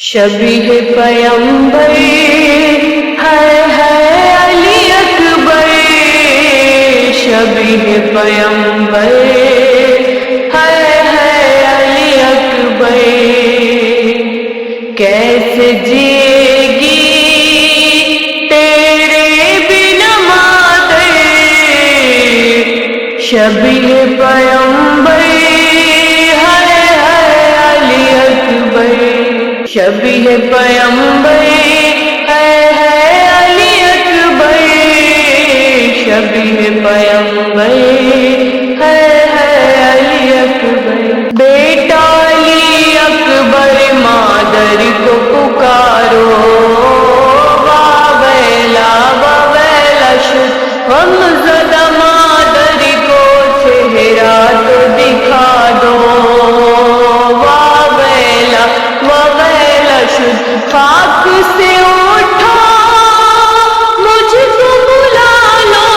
شبیہ پیمبر ہے علی اکبر، شبیہ پیمبر ہے علی اکبر، کیسے جیے گی تیرے بنا مادر، شبیہ پیمبر شبیہ پیمبر ہے علی اکبر، شبیہ پیمبر ہے علی اکبر، بیٹا علی اکبر مادر کو پکارو، واویلا واویلا شد غمزدہ مادر کو چہرہ تو دکھا دو، خاک سے اٹھا مجھ کو بلا لو،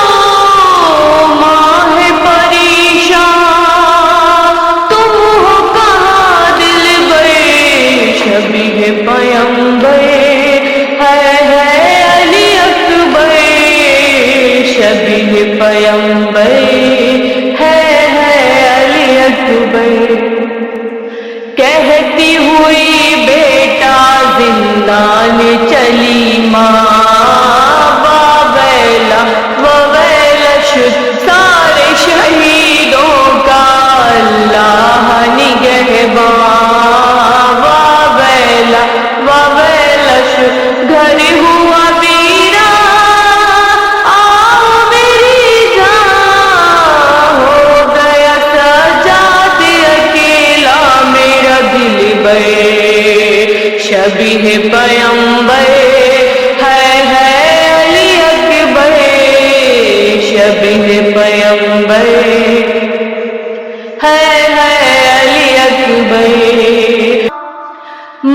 ماں ہے پریشان تم ہو کہاں دل گئے، شبیہ پیمبر ہے علی اکبر، شبیہ پیمبر ہے علی اکبر، کہتی ہوئی زندان چلی ماں، واویلا واویلا شد سارے شہیدوں کا اللہ نگہباں، واویلا واویلا شد گھر ہوا ویران، آؤ میری جان، ہو گیا سجاد اکیلا میرا دل بے، شبیہ پیمبر ہے علی اکبر، شبیہ پیمبر ہے علی اکبر،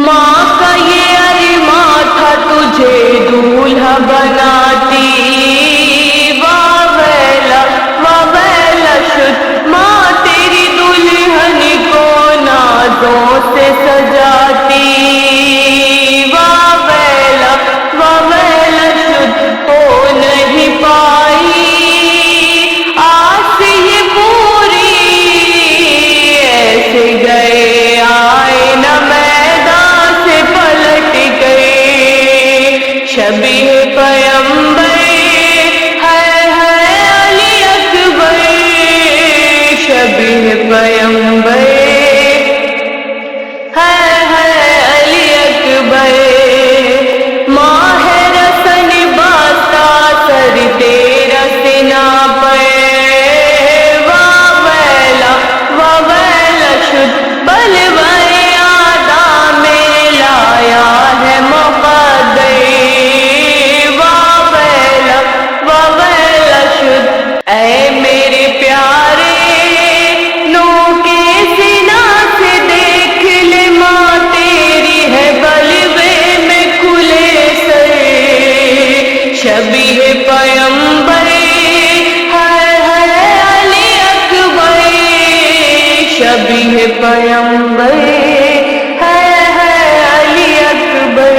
ماں کا یہ ارماں تھا تجھے دولہا بناتی، واویلا واویلا شد ماں تیری دلہن کو نازوں سے سجاتی، شبیہ پیمبر ہے علی اکبر، شبیہ پیمبر ہے علی اکبر، ماہ رسن باستا سر تیرا سنا پر، واویلا واویلا شد بلوائے آدھا میں لایا ہے مقدر، اے میرے پیارے نو کے سنا سے دیکھ لے ماں تیری ہے بلوے میں کھلے سر، شبیہ پیمبر ہے علی اکبر، شبیہ پیمبر ہے علی اکبر،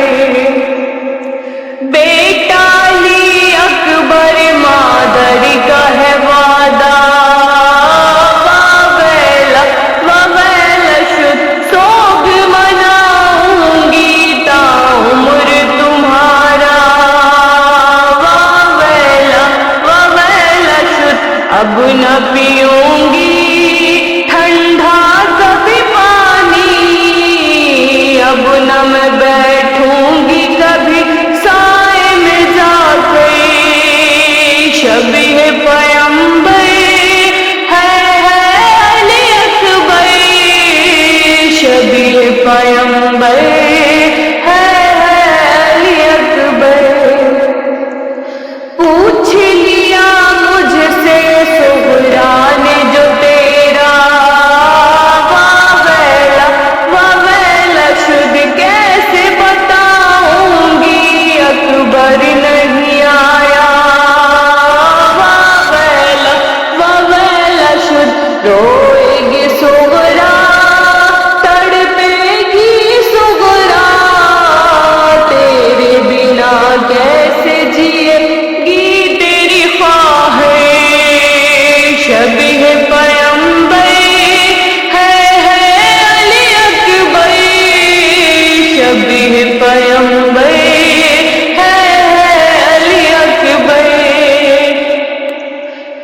بیٹا علی اکبر مادر کا ہے وعدہ، واویلا واویلا شد سوگ مناؤں گی تا عمر تمہارا، واویلا واویلا شد اب نہ پیوں گی ٹھنڈا کبھی پانی، اب نہ میں بیٹھوں گی کبھی سائے میں جا کے، شبیہ پیمبر ہے علی اکبر، شبیہ پیمبر ہے علی اکبر، پوچھ لیا مجھ سے سغرا نے جو تیرا، واویلا واویلا شد کیسے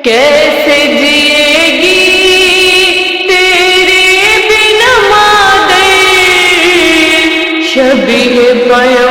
کیسے جیے گی تیرے بنا مادر شبیہ پیغمبر